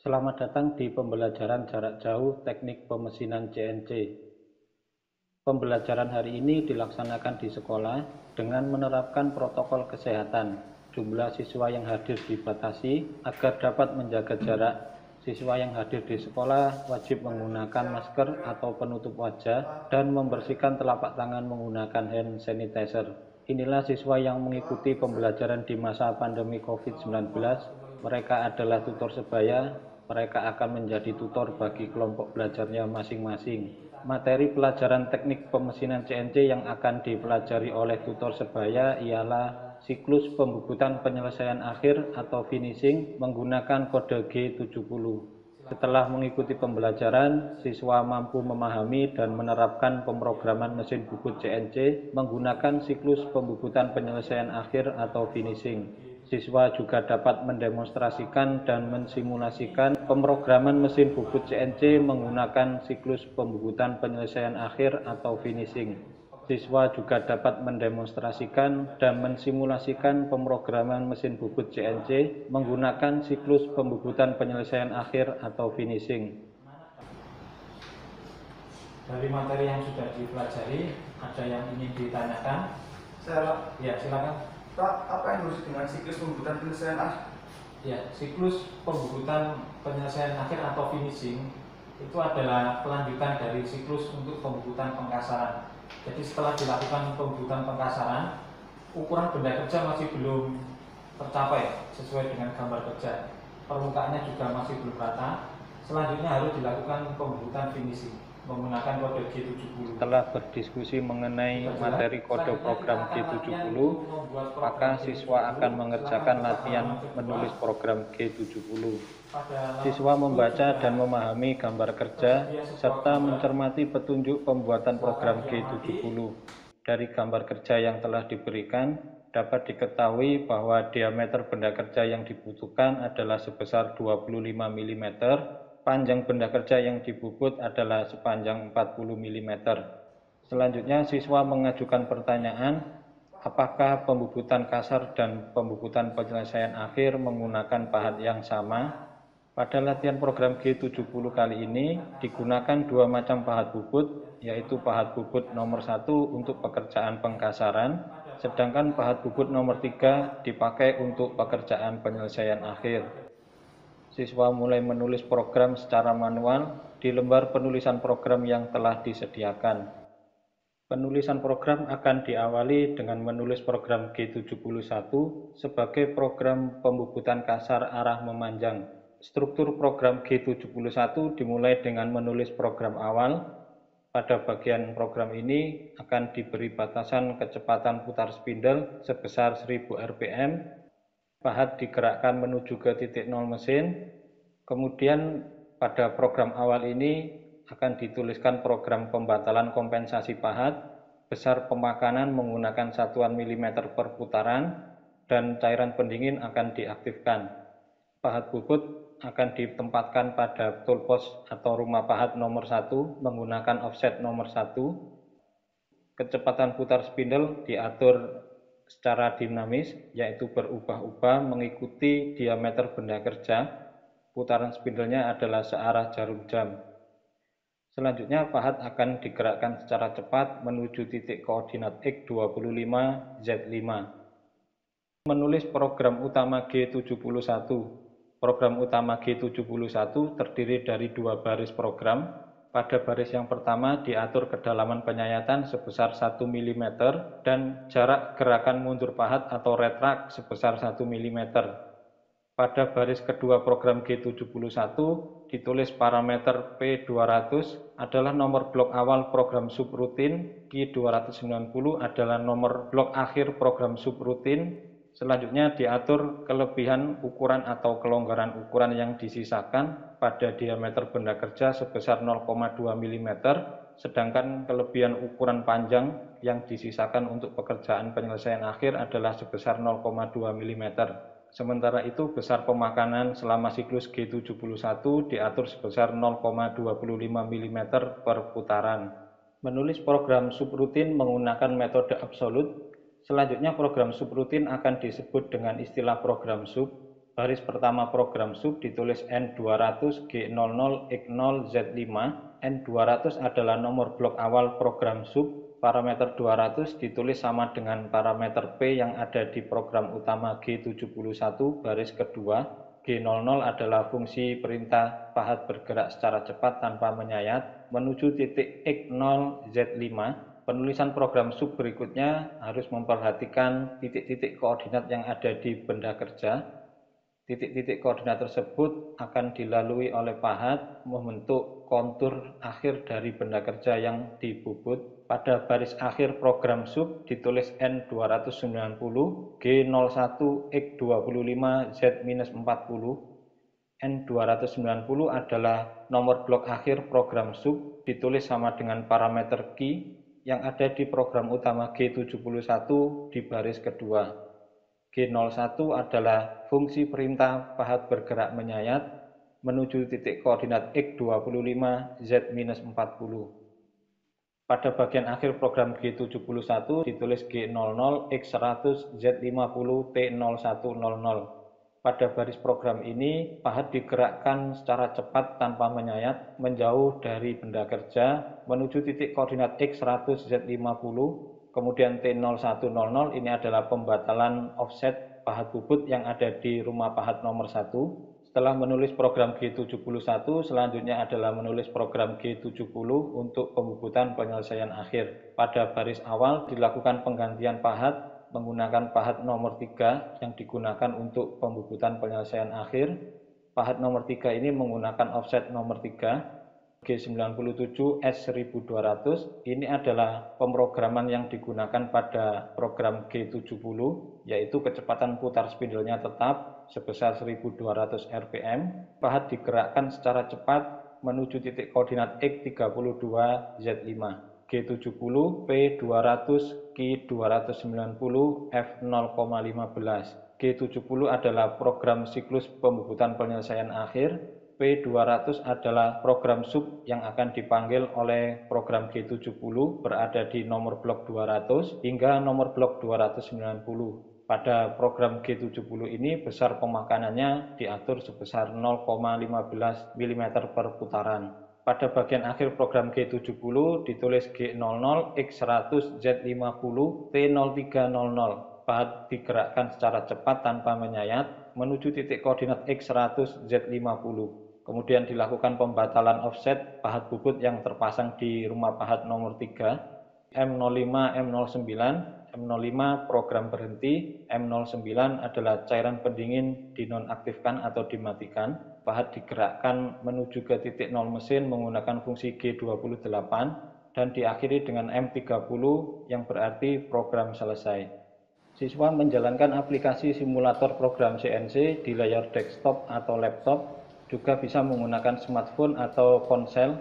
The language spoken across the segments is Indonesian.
Selamat datang di pembelajaran jarak jauh teknik pemesinan CNC. Pembelajaran hari ini dilaksanakan di sekolah dengan menerapkan protokol kesehatan. Jumlah siswa yang hadir dibatasi agar dapat menjaga jarak. Siswa yang hadir di sekolah wajib menggunakan masker atau penutup wajah dan membersihkan telapak tangan menggunakan hand sanitizer. Inilah siswa yang mengikuti pembelajaran di masa pandemi COVID-19. Mereka adalah tutor sebaya. Mereka akan menjadi tutor bagi kelompok belajarnya masing-masing. Materi pelajaran teknik pemesinan CNC yang akan dipelajari oleh tutor sebaya ialah siklus pembubutan penyelesaian akhir atau finishing menggunakan kode G70. Setelah mengikuti pembelajaran, siswa mampu memahami dan menerapkan pemrograman mesin bubut CNC menggunakan siklus pembubutan penyelesaian akhir atau finishing. Siswa juga dapat mendemonstrasikan dan mensimulasikan pemrograman mesin bubut CNC menggunakan siklus pembubutan penyelesaian akhir atau finishing. Siswa juga dapat mendemonstrasikan dan mensimulasikan pemrograman mesin bubut CNC menggunakan siklus pembubutan penyelesaian akhir atau finishing. Dari materi yang sudah dipelajari, ada yang ingin ditanyakan? Ya, silakan. Pak, apa yang dimaksud dengan siklus pembubutan penyelesaian akhir? Ya, siklus pembubutan penyelesaian akhir atau finishing itu adalah kelanjutan dari siklus untuk pembubutan pengkasaran. Jadi setelah dilakukan pembubutan pengkasaran, ukuran benda kerja masih belum tercapai sesuai dengan gambar kerja. Permukaannya juga masih belum rata. Selanjutnya harus dilakukan pembubutan finishing menggunakan kode G70. Setelah berdiskusi mengenai materi kode program G70, maka siswa akan mengerjakan latihan menulis program G70. Siswa membaca dan memahami gambar kerja serta mencermati petunjuk pembuatan program G70. Dari gambar kerja yang telah diberikan, dapat diketahui bahwa diameter benda kerja yang dibutuhkan adalah sebesar 25 mm. Panjang benda kerja yang dibubut adalah sepanjang 40 mm. Selanjutnya, siswa mengajukan pertanyaan, apakah pembubutan kasar dan pembubutan penyelesaian akhir menggunakan pahat yang sama? Pada latihan program G70 kali ini, digunakan dua macam pahat bubut, yaitu pahat bubut nomor 1 untuk pekerjaan pengkasaran, sedangkan pahat bubut nomor 3 dipakai untuk pekerjaan penyelesaian akhir. Siswa mulai menulis program secara manual di lembar penulisan program yang telah disediakan. Penulisan program akan diawali dengan menulis program G71 sebagai program pembubutan kasar arah memanjang. Struktur program G71 dimulai dengan menulis program awal. Pada bagian program ini akan diberi batasan kecepatan putar spindle sebesar 1000 rpm. Pahat digerakkan menuju ke titik nol mesin. Kemudian pada program awal ini akan dituliskan program pembatalan kompensasi pahat, besar pemakanan menggunakan satuan milimeter per putaran, dan cairan pendingin akan diaktifkan. Pahat bubut akan ditempatkan pada toolpost atau rumah pahat nomor 1 menggunakan offset nomor 1. Kecepatan putar spindle diatur secara dinamis, yaitu berubah-ubah mengikuti diameter benda kerja. Putaran spindlenya adalah searah jarum jam. Selanjutnya, pahat akan digerakkan secara cepat menuju titik koordinat X25, Z5. Menulis program utama G71. Program utama G71 terdiri dari dua baris program. Pada baris yang pertama diatur kedalaman penyayatan sebesar 1 mm dan jarak gerakan mundur pahat atau retrak sebesar 1 mm. Pada baris kedua program G71 ditulis parameter P200 adalah nomor blok awal program subrutin, Q290 adalah nomor blok akhir program subrutin. Selanjutnya diatur kelebihan ukuran atau kelonggaran ukuran yang disisakan pada diameter benda kerja sebesar 0,2 mm, sedangkan kelebihan ukuran panjang yang disisakan untuk pekerjaan penyelesaian akhir adalah sebesar 0,2 mm. Sementara itu, besar pemakanan selama siklus G71 diatur sebesar 0,25 mm per putaran. Menulis program subrutin menggunakan metode absolut. Selanjutnya program subrutin akan disebut dengan istilah program sub. Baris pertama program sub ditulis N200 G00 X0 Z5. N200 adalah nomor blok awal program sub. Parameter 200 ditulis sama dengan parameter P yang ada di program utama G71 baris kedua. G00 adalah fungsi perintah pahat bergerak secara cepat tanpa menyayat menuju titik X0 Z5. Penulisan program sub berikutnya harus memperhatikan titik-titik koordinat yang ada di benda kerja. Titik-titik koordinat tersebut akan dilalui oleh pahat membentuk kontur akhir dari benda kerja yang dibubut. Pada baris akhir program sub ditulis N290 G01 X25 Z-40. N290 adalah nomor blok akhir program sub ditulis sama dengan parameter key yang ada di program utama G71 di baris kedua. G01 adalah fungsi perintah pahat bergerak menyayat menuju titik koordinat X25 Z-40. Pada bagian akhir program G71 ditulis G00 X100 Z50 T0100. Pada baris program ini pahat digerakkan secara cepat tanpa menyayat menjauh dari benda kerja menuju titik koordinat X100 Z50. Kemudian T0100 ini adalah pembatalan offset pahat bubut yang ada di rumah pahat nomor 1. Setelah menulis program G71, selanjutnya adalah menulis program G70 untuk pembubutan penyelesaian akhir. Pada baris awal dilakukan penggantian pahat menggunakan pahat nomor 3 yang digunakan untuk pembubutan penyelesaian akhir. Pahat nomor 3 ini menggunakan offset nomor 3. G97 S1200 ini adalah pemrograman yang digunakan pada program G70, yaitu kecepatan putar spindlenya tetap sebesar 1200 rpm. Pahat digerakkan secara cepat menuju titik koordinat X32 Z5. G70 P200 Q290 F0,15. G70 adalah program siklus pembubutan penyelesaian akhir. P200 adalah program sub yang akan dipanggil oleh program G70 berada di nomor blok 200 hingga nomor blok 290. Pada program G70 ini besar pemakanannya diatur sebesar 0,15 mm per putaran. Pada bagian akhir program G70 ditulis G00 X100 Z50 T0300. Pahat digerakkan secara cepat tanpa menyayat menuju titik koordinat X100 Z50. Kemudian dilakukan pembatalan offset pahat bubut yang terpasang di rumah pahat nomor 3. M05, M09, M05 program berhenti, M09 adalah cairan pendingin dinonaktifkan atau dimatikan. Pahat digerakkan menuju ke titik 0 mesin menggunakan fungsi G28 dan diakhiri dengan M30 yang berarti program selesai. Siswa menjalankan aplikasi simulator program CNC di layar desktop atau laptop, juga bisa menggunakan smartphone atau ponsel.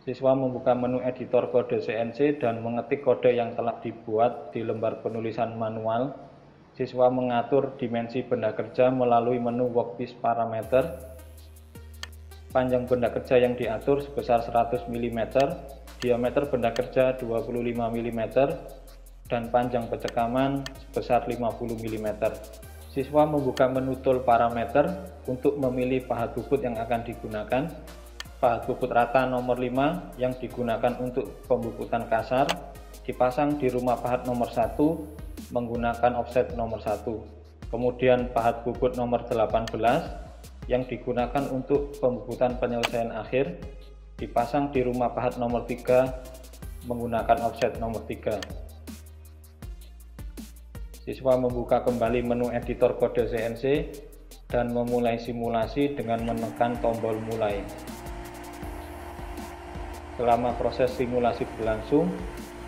Siswa membuka menu editor kode CNC dan mengetik kode yang telah dibuat di lembar penulisan manual. Siswa mengatur dimensi benda kerja melalui menu workpiece parameter. Panjang benda kerja yang diatur sebesar 100 mm, diameter benda kerja 25 mm, dan panjang pencekaman sebesar 50 mm. Siswa membuka menu tool parameter untuk memilih pahat bubut yang akan digunakan. Pahat bubut rata nomor 5 yang digunakan untuk pembubutan kasar dipasang di rumah pahat nomor 1 menggunakan offset nomor 1. Kemudian pahat bubut nomor 18 yang digunakan untuk pembubutan penyelesaian akhir dipasang di rumah pahat nomor 3 menggunakan offset nomor 3. Siswa membuka kembali menu editor kode CNC dan memulai simulasi dengan menekan tombol mulai. Selama proses simulasi berlangsung,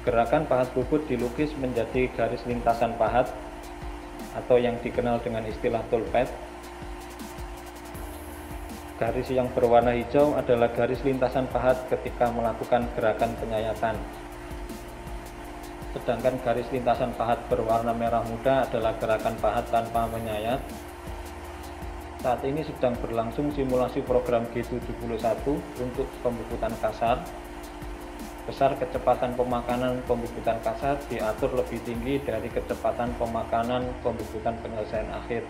gerakan pahat bubut dilukis menjadi garis lintasan pahat atau yang dikenal dengan istilah toolpath. Garis yang berwarna hijau adalah garis lintasan pahat ketika melakukan gerakan penyayatan. Sedangkan garis lintasan pahat berwarna merah muda adalah gerakan pahat tanpa menyayat. Saat ini sedang berlangsung simulasi program G71 untuk pembubutan kasar. Besar kecepatan pemakanan pembubutan kasar diatur lebih tinggi dari kecepatan pemakanan pembubutan penyelesaian akhir.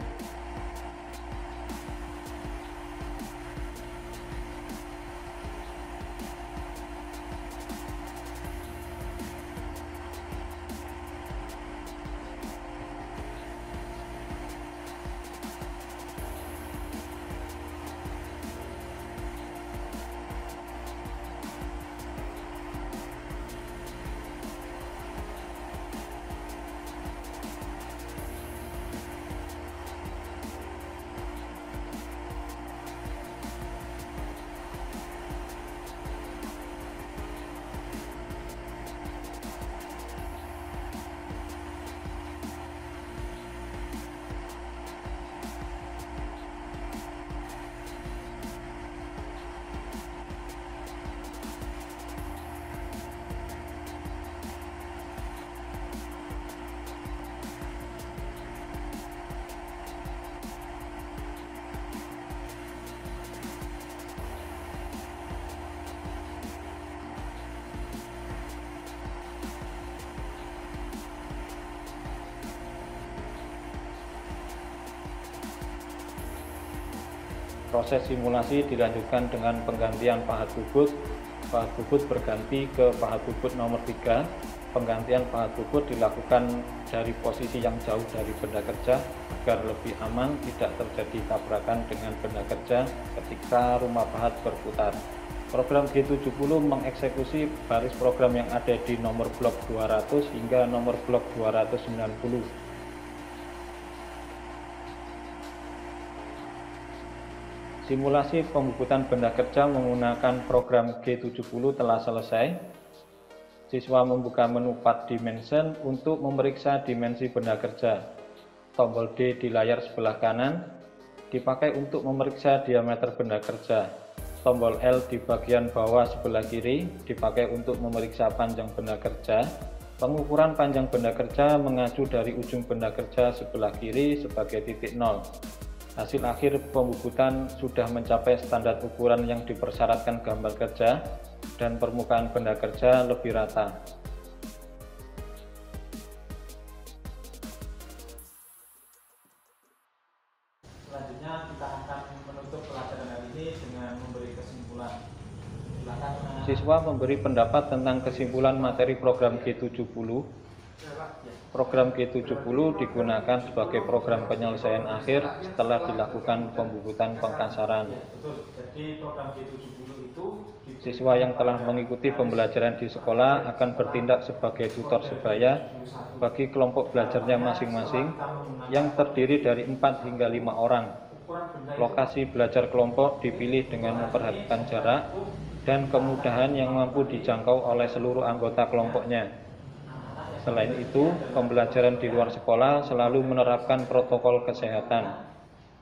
Proses simulasi dilanjutkan dengan penggantian pahat bubut. Pahat bubut berganti ke pahat bubut nomor 3. Penggantian pahat bubut dilakukan dari posisi yang jauh dari benda kerja agar lebih aman, tidak terjadi tabrakan dengan benda kerja ketika rumah pahat berputar. Program G70 mengeksekusi baris program yang ada di nomor blok 200 hingga nomor blok 290. Simulasi pembubutan benda kerja menggunakan program G70 telah selesai. Siswa membuka menu Part Dimension untuk memeriksa dimensi benda kerja. Tombol D di layar sebelah kanan dipakai untuk memeriksa diameter benda kerja. Tombol L di bagian bawah sebelah kiri dipakai untuk memeriksa panjang benda kerja. Pengukuran panjang benda kerja mengacu dari ujung benda kerja sebelah kiri sebagai titik 0. Hasil akhir pembubutan sudah mencapai standar ukuran yang dipersyaratkan gambar kerja dan permukaan benda kerja lebih rata. Selanjutnya kita akan menutup pelajaran hari ini dengan memberi kesimpulan. Silakan. Siswa memberi pendapat tentang kesimpulan materi program G70. Program G70 digunakan sebagai program penyelesaian akhir setelah dilakukan pembubutan pengkasaran. Jadi program G70 itu Siswa yang telah mengikuti pembelajaran di sekolah akan bertindak sebagai tutor sebaya bagi kelompok belajarnya masing-masing yang terdiri dari 4 hingga 5 orang. Lokasi belajar kelompok dipilih dengan memperhatikan jarak dan kemudahan yang mampu dijangkau oleh seluruh anggota kelompoknya. Selain itu, pembelajaran di luar sekolah selalu menerapkan protokol kesehatan.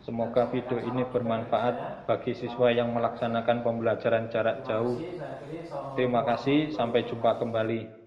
Semoga video ini bermanfaat bagi siswa yang melaksanakan pembelajaran jarak jauh. Terima kasih, sampai jumpa kembali.